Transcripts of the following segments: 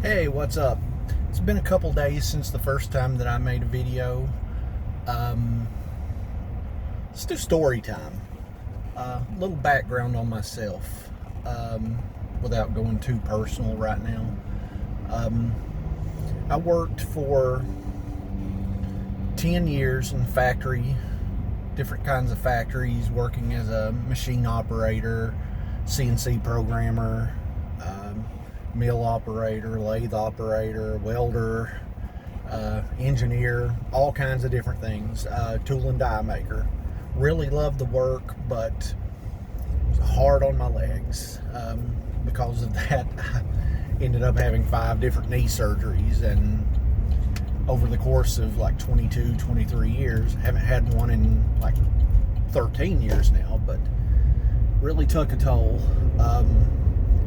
Hey, what's up? It's been a couple days since the first time that I made a video. Um, let's do story time. A little background on myself, without going too personal right now. I worked for 10 years in different kinds of factories, working as a machine operator, CNC programmer, mill operator, lathe operator, welder, engineer, all kinds of different things, tool and die maker. Really loved the work, but it was hard on my legs. Because of that, I ended up having 5 different knee surgeries, and over the course of like 22, 23 years, haven't had one in like 13 years now, but really took a toll.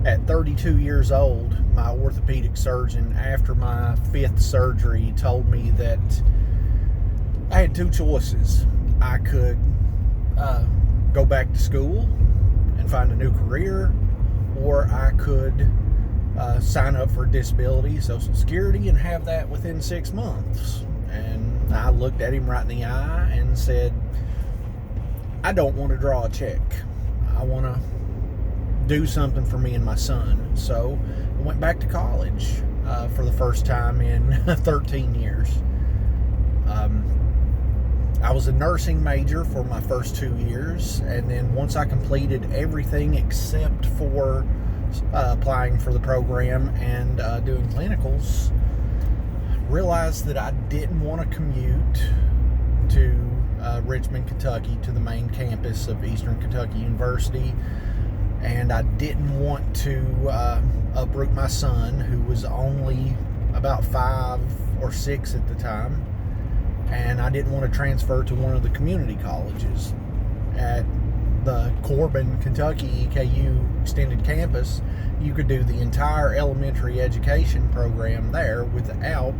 At 32 years old, my orthopedic surgeon, after my 5th surgery, told me that I had 2 choices. I could go back to school and find a new career, or I could sign up for disability, Social Security, and have that within 6 months. And I looked at him right in the eye and said, I don't want to draw a check. I want to do something for me and my son. So I went back to college for the first time in 13 years. I was a nursing major for my first 2 years, and then once I completed everything except for applying for the program and doing clinicals, realized that I didn't want to commute to Richmond, Kentucky, to the main campus of Eastern Kentucky University. And I didn't want to uproot my son, who was only about 5 or 6 at the time. And I didn't want to transfer to one of the community colleges. At the Corbin, Kentucky EKU Extended Campus, you could do the entire elementary education program there without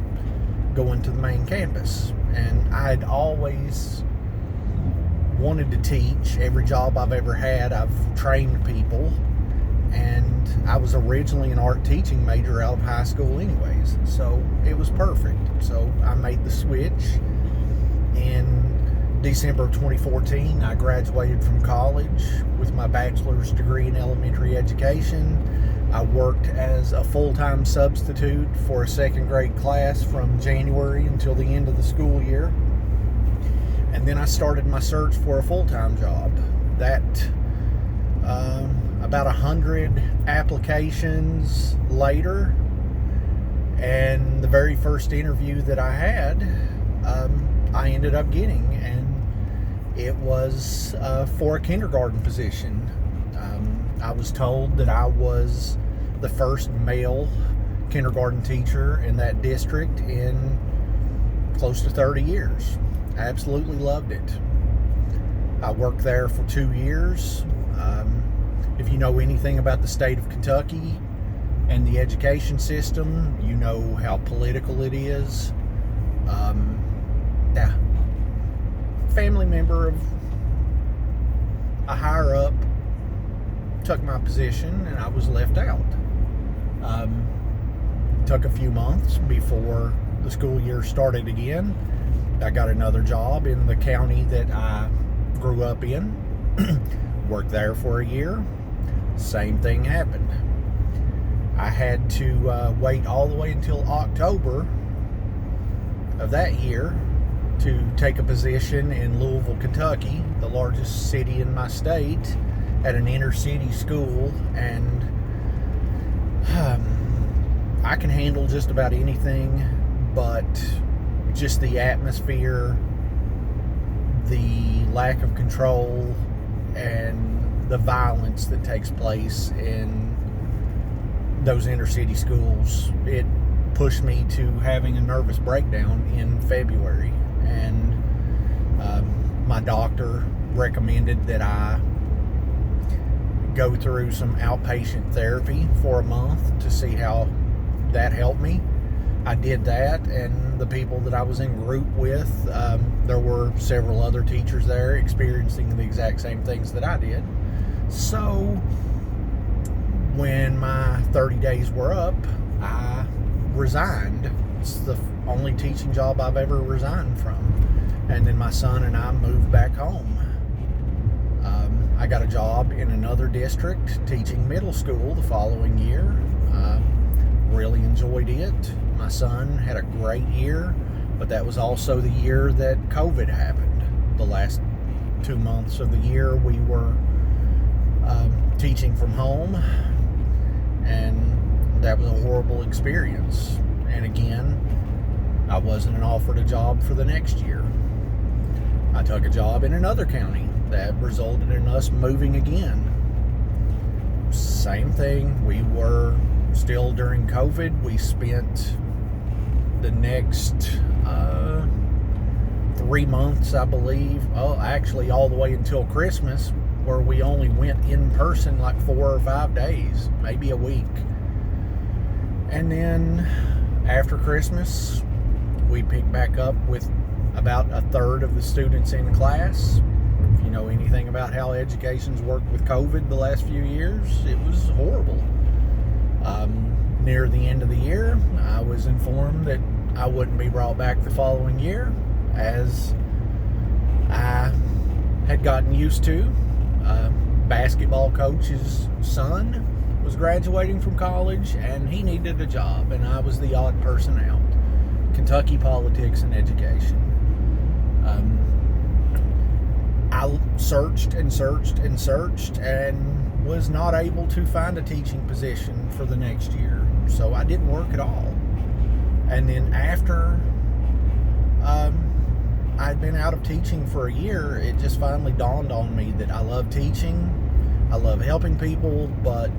going to the main campus. And I had always wanted to teach. Every job I've ever had, I've trained people, and I was originally an art teaching major out of high school anyways, so it was perfect. So I made the switch. In December of 2014, I graduated from college with my bachelor's degree in elementary education. I worked as a full-time substitute for a 2nd grade class from January until the end of the school year. And then I started my search for a full-time job. That, about 100 applications later, and the very first interview that I had, I ended up getting, and it was for a kindergarten position. I was told that I was the first male kindergarten teacher in that district in close to 30 years. I absolutely loved it. I worked there for 2 years. If you know anything about the state of Kentucky and the education system, you know how political it is. Family member of a higher up took my position, and I was left out. Took a few months before the school year started again. I got another job in the county that I grew up in. Worked there for a year. Same thing happened. I had to wait all the way until October of that year to take a position in Louisville, Kentucky, the largest city in my state, at an inner city school. And I can handle just about anything, but just the atmosphere, the lack of control, and the violence that takes place in those inner city schools, it pushed me to having a nervous breakdown in February. And my doctor recommended that I go through some outpatient therapy for a month to see how that helped me. I did that, and the people that I was in group with, there were several other teachers there experiencing the exact same things that I did. So when my 30 days were up, I resigned. It's the only teaching job I've ever resigned from. And then my son and I moved back home. I got a job in another district teaching middle school the following year. Really enjoyed it. My son had a great year, but that was also the year that COVID happened. The last 2 months of the year we were teaching from home, and that was a horrible experience. And again, I wasn't offered a job for the next year. I took a job in another county that resulted in us moving again. Same thing. We were still during COVID. We spent the next 3 months, I believe. Well, actually, all the way until Christmas, where we only went in person like 4 or 5 days, maybe a week. And then after Christmas, we picked back up with about a third of the students in class. If you know anything about how education's worked with COVID the last few years, it was horrible. Near the end of the year, I was informed that I wouldn't be brought back the following year, as I had gotten used to. Basketball coach's son was graduating from college, and he needed a job, and I was the odd person out. Kentucky politics and education. I searched and searched and searched and was not able to find a teaching position for the next year. So I didn't work at all. And then after I'd been out of teaching for a year, it just finally dawned on me that I love teaching. I love helping people, but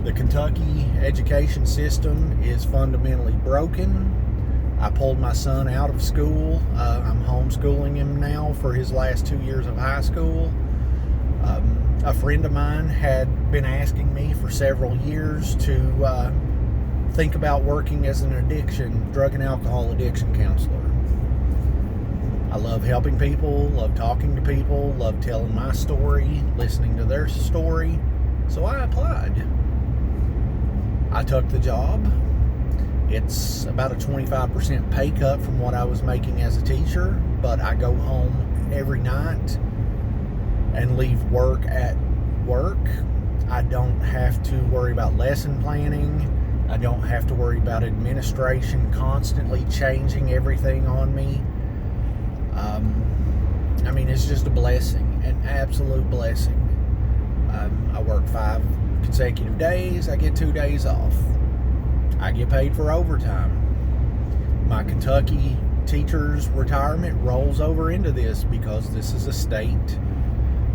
the Kentucky education system is fundamentally broken. I pulled my son out of school. I'm homeschooling him now for his last 2 years of high school. A friend of mine had been asking me for several years to think about working as an drug and alcohol addiction counselor. I love helping people, love talking to people, love telling my story, listening to their story. So I applied. I took the job. It's about a 25% pay cut from what I was making as a teacher, but I go home every night and leave work at work. I don't have to worry about lesson planning. I don't have to worry about administration constantly changing everything on me. I mean, it's just a blessing, an absolute blessing. I work 5 consecutive days. I get 2 days off. I get paid for overtime. My Kentucky teacher's retirement rolls over into this because this is a state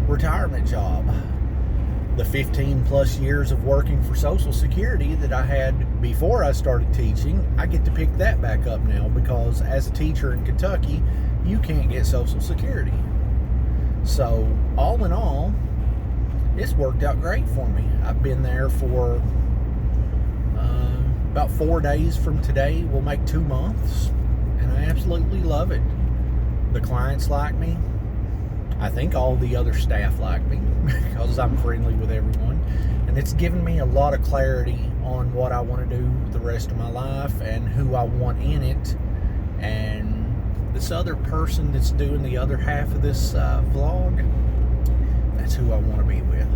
retirement job. The 15 plus years of working for Social Security that I had before I started teaching, I get to pick that back up now, because as a teacher in Kentucky, you can't get Social Security. So all in all, it's worked out great for me. I've been there for about 4 days from today. Will make 2 months, and I absolutely love it. The clients like me. I think all the other staff like me because I'm friendly with everyone, and it's given me a lot of clarity on what I want to do the rest of my life and who I want in it. And this other person that's doing the other half of this vlog, that's who I want to be with.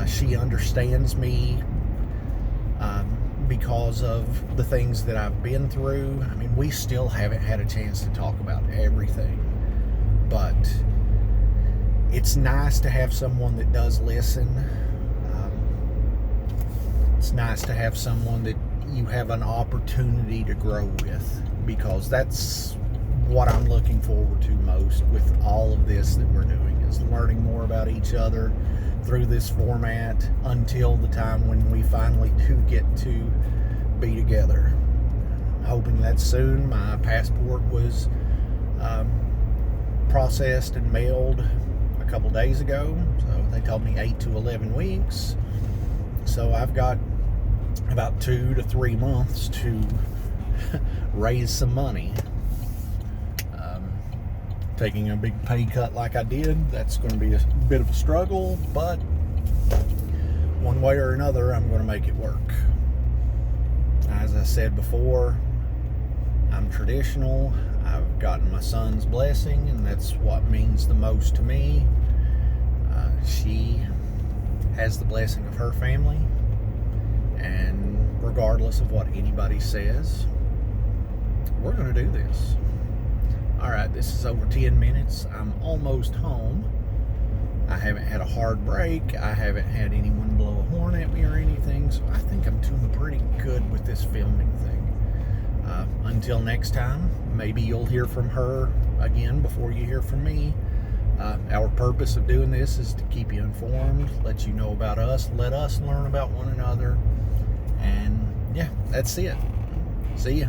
She understands me because of the things that I've been through. I mean, we still haven't had a chance to talk about everything, but it's nice to have someone that does listen. It's nice to have someone that you have an opportunity to grow with, because that's what I'm looking forward to most with all of this that we're doing, is learning more about each other through this format until the time when we finally do get to be together. I'm hoping that soon. My passport was processed and mailed a couple days ago, so they told me 8 to 11 weeks. So I've got about 2 to 3 months to raise some money. Taking a big pay cut like I did, that's going to be a bit of a struggle, but one way or another, I'm going to make it work. As I said before, I'm traditional. I've gotten my son's blessing, and that's what means the most to me. She has the blessing of her family, and regardless of what anybody says, we're going to do this. All right, this is over 10 minutes. I'm almost home. I haven't had a hard break. I haven't had anyone blow a horn at me or anything, so I think I'm doing pretty good with this filming thing. Until next time, maybe you'll hear from her again before you hear from me. Our purpose of doing this is to keep you informed, let you know about us, let us learn about one another, and yeah, that's it. See ya.